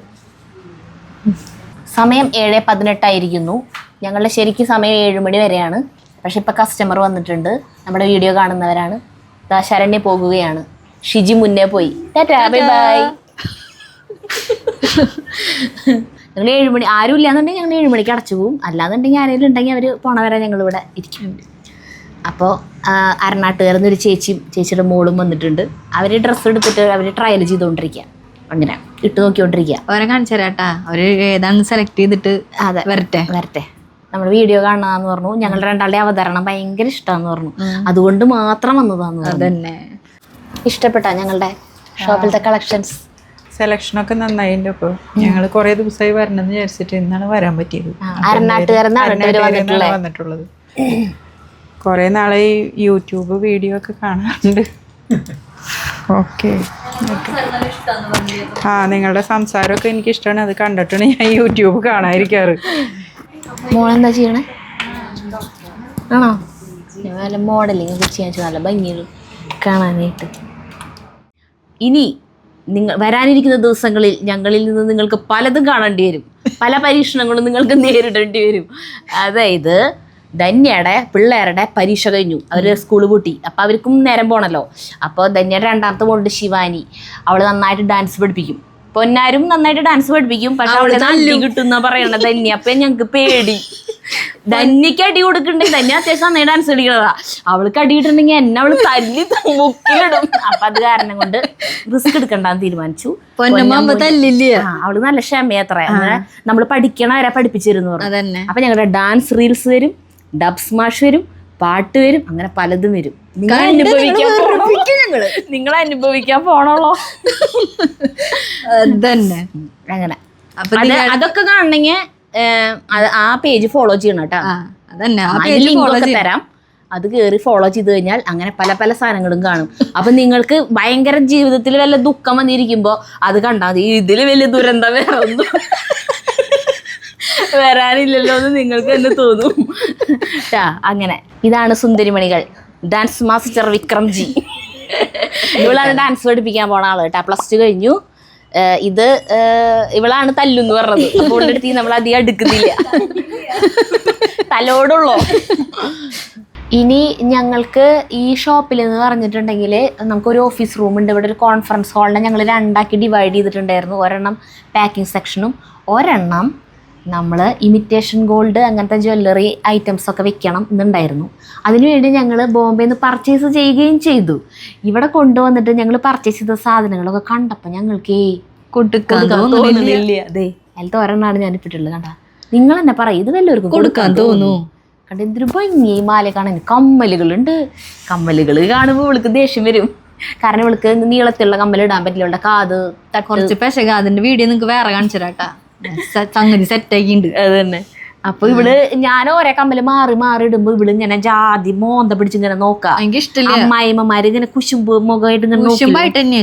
സമയം 7:18 ഞങ്ങളുടെ ശരിക്കും സമയം 7 മണി വരെയാണ്. പക്ഷെ ഇപ്പം കസ്റ്റമർ വന്നിട്ടുണ്ട്, നമ്മുടെ വീഡിയോ കാണുന്നവരാണ്. ശരണ്യ പോകുകയാണ്, ഷിജി മുന്നേ പോയി. Tata bye bye. ഞങ്ങൾ 7 മണി ആരും ഇല്ലാന്നുണ്ടെങ്കിൽ ഞങ്ങൾ 7 മണിക്ക് അടച്ചു പോകും. അല്ലാന്നുണ്ടെങ്കിൽ ആരെങ്കിലും ഉണ്ടെങ്കിൽ അവർ പോണ വരെ ഞങ്ങളിവിടെ ഇരിക്കുന്നുണ്ട്. അപ്പോൾ അരണാട്ടുകാരെന്നൊരു ചേച്ചിയുടെ മോളും വന്നിട്ടുണ്ട്. അവർ ഡ്രസ്സ് എടുത്തിട്ട് അവർ ട്രയൽ ചെയ്തുകൊണ്ടിരിക്കുക. അങ്ങനെ ഇട്ട് നോക്കിക്കൊണ്ടിരിക്കുക. അവരെ കാണിച്ചു തരാട്ടാ. അവര് ഏതാണ് സെലക്ട് ചെയ്തിട്ട് അതെ വരട്ടെ. നമ്മുടെ വീഡിയോ കാണാന്ന് പറഞ്ഞു. ഞങ്ങളുടെ രണ്ടാളുടെ അവതരണം ഭയങ്കര ഇഷ്ടമാന്ന് പറഞ്ഞു. അതുകൊണ്ട് മാത്രം വന്നതാന്ന് പറഞ്ഞു. അതന്നെ. ഇഷ്ടപ്പെട്ടാ ഞങ്ങളുടെ ഷോപ്പിലത്തെ കളക്ഷൻസ്? സെലക്ഷനൊക്കെ നന്നായിട്ടുണ്ട്. ഇപ്പോൾ ഞങ്ങൾ കുറെ ദിവസമായി വരണമെന്ന് വിചാരിച്ചിട്ട് ഇന്നാണ് വരാൻ പറ്റിയത്. അരണാട്ടുകാരെന്നാണ് വന്നിട്ടുള്ളത്. കുറെ നാളായി യൂട്യൂബ് വീഡിയോ ഒക്കെ കാണാറുണ്ട്. ഓക്കെ. നിങ്ങളുടെ സംസാരമൊക്കെ എനിക്ക് ഇഷ്ടമാണ്. അത് കണ്ടിട്ടാണ് ഞാൻ യൂട്യൂബ് കാണാതിരിക്കാറ്. മോളെന്താ ചെയ്യണേ? ആണോ? നല്ല മോഡലിംഗ് ഒക്കെ ചെയ്യാൻ നല്ല ഭംഗിയിൽ കാണാനായിട്ട്. ഇനി വരാനിരിക്കുന്ന ദിവസങ്ങളിൽ ഞങ്ങളിൽ നിന്ന് നിങ്ങൾക്ക് പലതും കാണേണ്ടി വരും. പല പരീക്ഷണങ്ങളും നിങ്ങൾക്ക് നേരിടേണ്ടി വരും. അതായത് ധന്യയുടെ പിള്ളേരുടെ പരീക്ഷ കഴിഞ്ഞു, അവർ സ്കൂൾ പൂട്ടി. അപ്പോൾ അവർക്കും നേരം പോകണല്ലോ. അപ്പോൾ ധന്യയുടെ രണ്ടാമത്തെ മോളുണ്ട് ശിവാനി. അവൾ നന്നായിട്ട് ഡാൻസ് പഠിപ്പിക്കും. പൊന്നാരും നന്നായിട്ട് ഡാൻസ് പഠിപ്പിക്കും. പക്ഷെ അവളെ നല്ല കിട്ടുന്ന പറയണ ധന്യ. അപ്പം ഞങ്ങൾക്ക് പേടി. ധന്യക്ക് അടി കൊടുക്കണ്ടെങ്കിൽ ധന്യ അത്യാവശ്യം നന്നായി ഡാൻസ് കളിക്കണതാ. അവൾക്ക് അടി കിട്ടുന്നുണ്ടെങ്കിൽ എന്നെ അവള് തല്ലി മുക്കിലിടും. അപ്പൊ അത് കാരണം കൊണ്ട് റിസ്ക് എടുക്കണ്ടെന്ന് തീരുമാനിച്ചു. അവള് നല്ല ക്ഷമയത്ര. നമ്മൾ പഠിക്കണ വരെ പഠിപ്പിച്ചിരുന്നു. അപ്പൊ ഞങ്ങളുടെ ഡാൻസ് റീൽസ് വരും, ഡബ് സ്മാഷ് വരും, പാട്ട് വരും, അങ്ങനെ പലതും വരും. നിങ്ങൾ അനുഭവിക്കാൻ പോണല്ലോ. അതന്നെ. അങ്ങനെ അതൊക്കെ കാണണമെങ്കിൽ ആ പേജ് ഫോളോ ചെയ്യണം കേട്ടോ. അതന്നെ, ലിങ്കൊക്കെ തരാം. അത് കയറി ഫോളോ ചെയ്ത് കഴിഞ്ഞാൽ അങ്ങനെ പല പല സാധനങ്ങളും കാണും. അപ്പൊ നിങ്ങൾക്ക് ഭയങ്കര ജീവിതത്തിൽ വല്ല ദുഃഖം വന്നിരിക്കുമ്പോ അത് കണ്ടാൽ മതി. ഇതില് വലിയ ദുരന്തം വേറെ ഒന്നും വരാനില്ലല്ലോ എന്ന് നിങ്ങൾക്ക് തന്നെ തോന്നും. അങ്ങനെ ഇതാണ് സുന്ദരിമണികൾ, ഡാൻസ് മാസ്റ്റർ വിക്രംജി. ഇവളാണ് ഡാൻസ് പഠിപ്പിക്കാൻ പോണ ആള് കേട്ടാ. +2 കഴിഞ്ഞു. ഇത് ഇവളാണ് തല്ലുന്ന് പറഞ്ഞത്. അപ്പോൾ അടുത്ത് നമ്മൾ അധികം അടുക്കുന്നില്ല, തലോടുള്ളൂ. ഇനി ഞങ്ങൾക്ക് ഈ ഷോപ്പിൽ എന്ന് പറഞ്ഞിട്ടുണ്ടെങ്കിൽ നമുക്കൊരു ഓഫീസ് റൂം ഉണ്ട്. ഇവിടെ ഒരു കോൺഫറൻസ് ഹാളിനെ ഞങ്ങൾ 2ആക്കി ഡിവൈഡ് ചെയ്തിട്ടുണ്ടായിരുന്നു. ഒരെണ്ണം പാക്കിംഗ് സെക്ഷനും ഒരെണ്ണം നമ്മൾ ഇമിറ്റേഷൻ ഗോൾഡ് അങ്ങനത്തെ ജ്വല്ലറി ഐറ്റംസ് ഒക്കെ വെക്കണം എന്നുണ്ടായിരുന്നു. അതിനുവേണ്ടി ഞങ്ങൾ ബോംബെയിൽ നിന്ന് പർച്ചേസ് ചെയ്യുകയും ചെയ്തു. ഇവിടെ കൊണ്ടുവന്നിട്ട് ഞങ്ങൾ പർച്ചേസ് ചെയ്ത സാധനങ്ങളൊക്കെ കണ്ടപ്പോൾ ഞങ്ങൾക്ക് കൊടുക്കാൻ തോന്നുന്നില്ല. അതെ, അതിലത്തെ ഒരെണ്ണമാണ് ഞാനിപ്പിട്ടുള്ളത്. കണ്ട, നിങ്ങൾ തന്നെ പറയും ഇത് വല്ലവർക്കും കൊടുക്കാൻ തോന്നുന്നു. കണ്ട എന്തൊരു ഭംഗി മാല കാണാൻ. കമ്മലുകളുണ്ട്. കമ്മലുകൾ കാണുമ്പോൾ ഇവൾക്ക് ദേഷ്യം വരും. കാരണം ഇവൾക്ക് നീളത്തിലുള്ള കമ്മൽ ഇടാൻ പറ്റില്ല. ഇവളുടെ കാത് കുറച്ച് പെശക. അതിന്റെ വീഡിയോ നിങ്ങൾക്ക് വേറെ കാണിച്ചു തരാട്ടാ. സംഗതി സെറ്റാക്കിണ്ട്. അത് തന്നെ. അപ്പൊ ഇവള് ഞാൻ ഓരോ കമ്മല് മാറി മാറി ഇടുമ്പോ ഇവള് ഇങ്ങനെ ജാതി മോന്ത പിടിച്ച് ഇങ്ങനെ നോക്കാം. എനിക്ക് ഇഷ്ടമില്ല. അമ്മായിമ്മമാര് ഇങ്ങനെ കുശുമ്പ് മുഖമായിട്ട് ഇങ്ങനെ.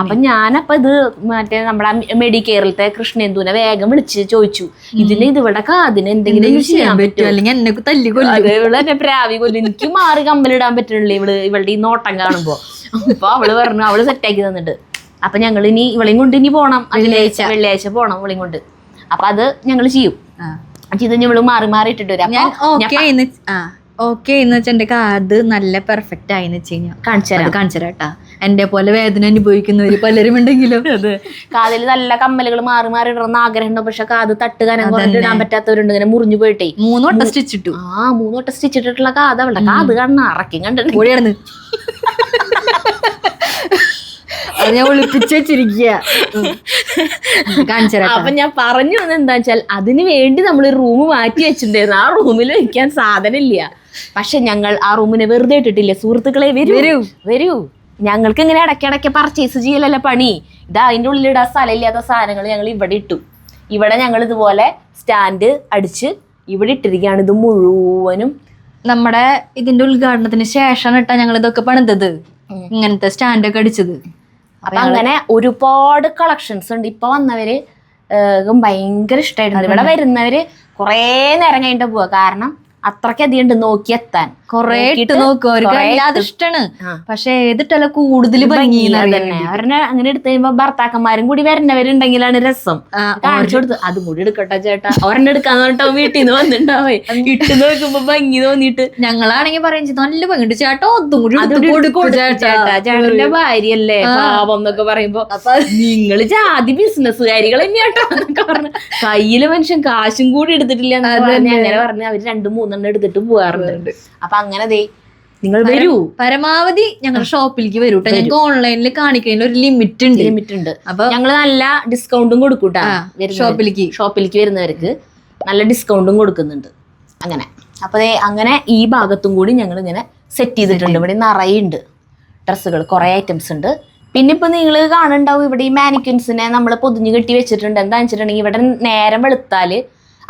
അപ്പൊ ഞാനപ്പൊ ഇത് മറ്റേ നമ്മുടെ മെഡിക്കെയറിലത്തെ കൃഷ്ണേന്ദുവിനെ വേഗം വിളിച്ച് ചോദിച്ചു, ഇതിന് ഇതിവിടെ കാതിന് എന്തെങ്കിലും ചെയ്യാൻ പറ്റുമോ, അല്ലെങ്കിൽ എന്നെ തല്ലിക്കൊല്ലും. ഇവള് എന്നെ പ്രാവി കൊല്ലും. എനിക്ക് മാറി കമ്മലിടാൻ പറ്റണില്ലേ ഇവളുടെ ഈ നോട്ടം കാണുമ്പോ. അപ്പൊ അവള് പറഞ്ഞു, അവള് സെറ്റാക്കി തന്നിട്ട്. അപ്പൊ ഞങ്ങൾ ഇനി ഇവളെയും കൊണ്ട് ഇനി പോണം. വെള്ളിയാഴ്ച പോണം ഇവളെയും കൊണ്ട്. അപ്പൊ അത് ഞങ്ങൾ ചെയ്യും. ഇത് ഇവള് മാറി മാറി ഇട്ടിട്ട് വരാം. ഓക്കെ എന്ന് വെച്ചാൽ എന്റെ കാത് നല്ല പെർഫെക്റ്റ് ആയിന്ന് വെച്ച് കഴിഞ്ഞാൽ കാണിച്ചു തരാട്ടാ. എന്റെ പോലെ വേദന അനുഭവിക്കുന്നവര് പലരും ഉണ്ടെങ്കിലും കാതിൽ നല്ല കമ്മലുകൾ മാറി മാറി ഇടണമെന്ന് ആഗ്രഹമുണ്ടോ, പക്ഷെ കാത് തട്ട് കനം ഇടാൻ പറ്റാത്തവരുണ്ട്. ഇങ്ങനെ മുറിഞ്ഞു പോയിട്ടേ 3 വട്ടം സ്റ്റിച്ച് ഇട്ടു. 3 വട്ടം സ്റ്റിച്ച് ഇട്ടിട്ടുള്ള കാത് അവളുടെ കാത് കാണുന്ന അറക്കി കണ്ടിട്ട് അത് ഞാൻ ഒളിപ്പിച്ച് വെച്ചിരിക്കുക. അപ്പൊ ഞാൻ പറഞ്ഞു വന്നത് എന്താ വെച്ചാൽ അതിന് വേണ്ടി നമ്മൾ റൂം മാറ്റി വെച്ചിട്ടുണ്ടായിരുന്നു. ആ റൂമിൽ വെക്കാൻ സാധനം ഇല്ല. പക്ഷെ ഞങ്ങൾ ആ റൂമിനെ വെറുതെ ഇട്ടിട്ടില്ല. സുഹൃത്തുക്കളെ വരൂ. ഞങ്ങൾക്ക് ഇങ്ങനെ ഇടയ്ക്കിടയ്ക്ക് പർച്ചേസ് ചെയ്യലല്ല പണി. ഇതാ അതിൻ്റെ ഉള്ളിലിടാൻ സ്ഥലമില്ലാത്ത സാധനങ്ങൾ ഞങ്ങൾ ഇവിടെ ഇട്ടു. ഇവിടെ ഞങ്ങൾ ഇതുപോലെ സ്റ്റാൻഡ് അടിച്ച് ഇവിടെ ഇട്ടിരിക്കുകയാണ്. ഇത് മുഴുവനും നമ്മുടെ ഇതിന്റെ ഉദ്ഘാടനത്തിന് ശേഷമാണ് ഇട്ടാ ഞങ്ങൾ ഇതൊക്കെ പണിതത്. ഇങ്ങനത്തെ സ്റ്റാൻഡൊക്കെ അടിച്ചത്. അപ്പൊ അങ്ങനെ ഒരുപാട് കളക്ഷൻസ് ഉണ്ട്. ഇപ്പൊ വന്നവര് ഭയങ്കര ഇഷ്ടമായിട്ടുണ്ട്. ഇവിടെ വരുന്നവര് കുറേ നേരം കഴിഞ്ഞിട്ട് പോവാ. കാരണം അത്രയ്ക്കധികം ഉണ്ട് നോക്കി എത്താൻ. കൊറേ ഇട്ട് നോക്കും. അവർക്ക് അത് ഇഷ്ടമാണ്. പക്ഷെ ഏതിട്ടല്ല കൂടുതൽ ഭംഗി തന്നെ. അവരെ അങ്ങനെ എടുത്തു കഴിയുമ്പോ ഭർത്താക്കന്മാരും കൂടി വരുന്നവരുണ്ടെങ്കിലാണ് രസം. കാണിച്ചു കൊടുത്ത് അതും കൂടി എടുക്കട്ടെ ചേട്ടാ, ഒരെണ്ണം എടുക്കാന്ന് പറഞ്ഞിട്ടോ വീട്ടിൽ നിന്ന് വന്നിട്ടുണ്ടാവേ. ഇട്ട് നോക്കുമ്പോ ഭംഗി തോന്നിയിട്ട് ഞങ്ങളാണെങ്കിൽ പറയും നല്ല ഭംഗി ചേട്ടാ, അതും കൂടി ചേട്ടന്റെ ഭാര്യയല്ലേ പാവം എന്നൊക്കെ പറയുമ്പോ നിങ്ങള് ജാതി ബിസിനസ്സുകാരികൾ തന്നെയാട്ടോ എന്നൊക്കെ പറഞ്ഞു. കയ്യില് മനുഷ്യൻ കാശും കൂടി എടുത്തിട്ടില്ല അങ്ങനെ പറഞ്ഞ് അവര് 2-3 എണ്ണം എടുത്തിട്ട് പോകാറുണ്ട്. അപ്പൊ അങ്ങനെ നിങ്ങൾ വരൂ. പരമാവധി ഞങ്ങളുടെ ഷോപ്പിലേക്ക് വരൂ. ഞങ്ങൾക്ക് ഓൺലൈനിൽ കാണിക്കുന്നതിന് ഒരു ലിമിറ്റ് ഉണ്ട്. അപ്പൊ ഞങ്ങള് നല്ല ഡിസ്കൗണ്ടും കൊടുക്കൂട്ടാ. ഷോപ്പിലേക്ക് വരുന്നവർക്ക് നല്ല ഡിസ്കൗണ്ടും കൊടുക്കുന്നുണ്ട്. അങ്ങനെ അപ്പൊ അങ്ങനെ ഈ ഭാഗത്തും കൂടി ഞങ്ങൾ ഇങ്ങനെ സെറ്റ് ചെയ്തിട്ടുണ്ട്. ഇവിടെ നിറയുണ്ട് ഡ്രസ്സുകൾ, കുറെ ഐറ്റംസ് ഉണ്ട്. പിന്നെ ഇപ്പൊ നിങ്ങൾ കാണുന്നുണ്ടാവും ഇവിടെ ഈ മാനിക്വിൻസിനെ നമ്മൾ പൊതിഞ്ഞു കെട്ടി വെച്ചിട്ടുണ്ട്. എന്താണെന്ന് വെച്ചിട്ടുണ്ടെങ്കിൽ ഇവിടെ നേരം വെളുത്താല്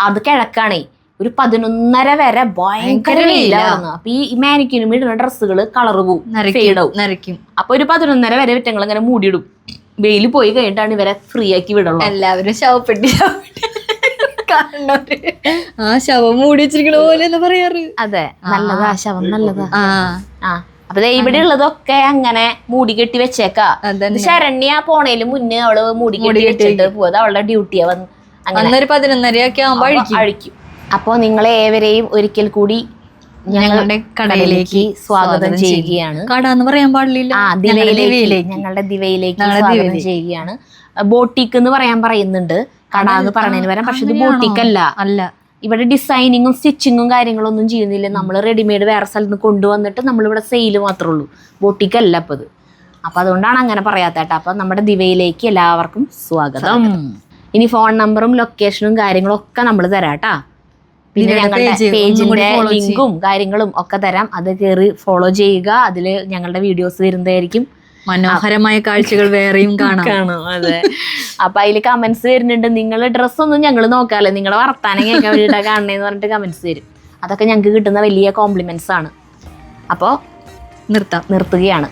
അത് കിഴക്കാണേ. ഒരു 11:30 വരെ ഭയങ്കര വെയിലാണ്. അപ്പൊ ഈ മാനിക്വിനും ഇടുന്ന ഡ്രസ്സുകൾ കളർ പോവും, നരയ്ക്കും. അപ്പൊ ഒരു 11:30 വരെ വിറ്റങ്ങൾ ഇങ്ങനെ മൂടിയിടും. വെയിൽ പോയി കഴിഞ്ഞിട്ടാണ് ഇവരെ ഫ്രീ ആക്കി വിടുള്ളൂ. എല്ലാവരും ശവപ്പെട്ടി ആ ശവം മൂടി വെച്ചിരിക്കണ പോലെ എന്ന് പറയാറ്. അതെ, നല്ലതാ ശവം, നല്ലതാ. അപ്പൊ ഇവിടെ ഉള്ളതൊക്കെ അങ്ങനെ മൂടി കെട്ടി വെച്ചേക്കാ. ശരണ്യ പോണേലും മുന്നേ അവള് മൂടി കെട്ടി വെച്ചിട്ട് പോയത് അവളുടെ ഡ്യൂട്ടിയാ വന്ന്. അങ്ങനെ 11:30 ആകുമ്പോ അഴിക്കും. അപ്പൊ നിങ്ങളെ ഏവരെയും ഒരിക്കൽ കൂടി ഞങ്ങളുടെ കടയിലേക്ക് സ്വാഗതം ചെയ്യുകയാണ്. കട എന്ന് പറയാൻ പാടില്ല, ഞങ്ങളുടെ ദിവയിലേക്ക് സ്വാഗതം ചെയ്യുകയാണ്. ബോട്ടിക് എന്ന് പറയുന്നുണ്ട്, കട എന്ന് പറയുന്നതിന് പകരം. പക്ഷെ ഇത് ബോട്ടിക് അല്ല. ഇവിടെ ഡിസൈനിങ്ങും സ്റ്റിച്ചിങ്ങും കാര്യങ്ങളൊന്നും ചെയ്യുന്നില്ല. നമ്മൾ റെഡിമെയ്ഡ് വേറെ സ്ഥലത്ത് നിന്ന് കൊണ്ടുവന്നിട്ട് നമ്മളിവിടെ സെയിൽ മാത്രമേ ഉള്ളൂ. ബോട്ടിക് അല്ല അപ്പൊ ഇത്. അപ്പൊ അതുകൊണ്ടാണ് അങ്ങനെ പറയാത്തേട്ടാ. അപ്പൊ നമ്മുടെ ദിവയിലേക്ക് എല്ലാവർക്കും സ്വാഗതം. ഇനി ഫോൺ നമ്പറും ലൊക്കേഷനും കാര്യങ്ങളും ഒക്കെ നമ്മൾ തരാട്ടാ. പിന്നെ നിങ്ങളുടെ ഞങ്ങളുടെ page ഒന്നും പേജിന്റെ കൂടി follow ലിങ്കും കാര്യങ്ങളും ഒക്കെ തരാം. അത് കയറി ഫോളോ ചെയ്യുക. അതിൽ ഞങ്ങളുടെ വീഡിയോസ് വരുന്നതായിരിക്കും. മനോഹരമായ കാഴ്ചകൾ വേറെയും കാണാം. അതെ. അപ്പൊ അതിൽ കമന്റ്സ് വരുന്നുണ്ട്. നിങ്ങളുടെ ഡ്രസ്സൊന്നും ഞങ്ങൾ നോക്കാല്ലേ, നിങ്ങളുടെ വർത്താനം കേൾക്കാൻ വേണ്ടിയിട്ടാണ് കാണണേന്ന് പറഞ്ഞിട്ട് കമന്റ്സ് വരും. അതൊക്കെ ഞങ്ങൾക്ക് കിട്ടുന്ന വലിയ കോംപ്ലിമെന്റ്സ് ആണ്. അപ്പോൾ നിർത്തുകയാണ്.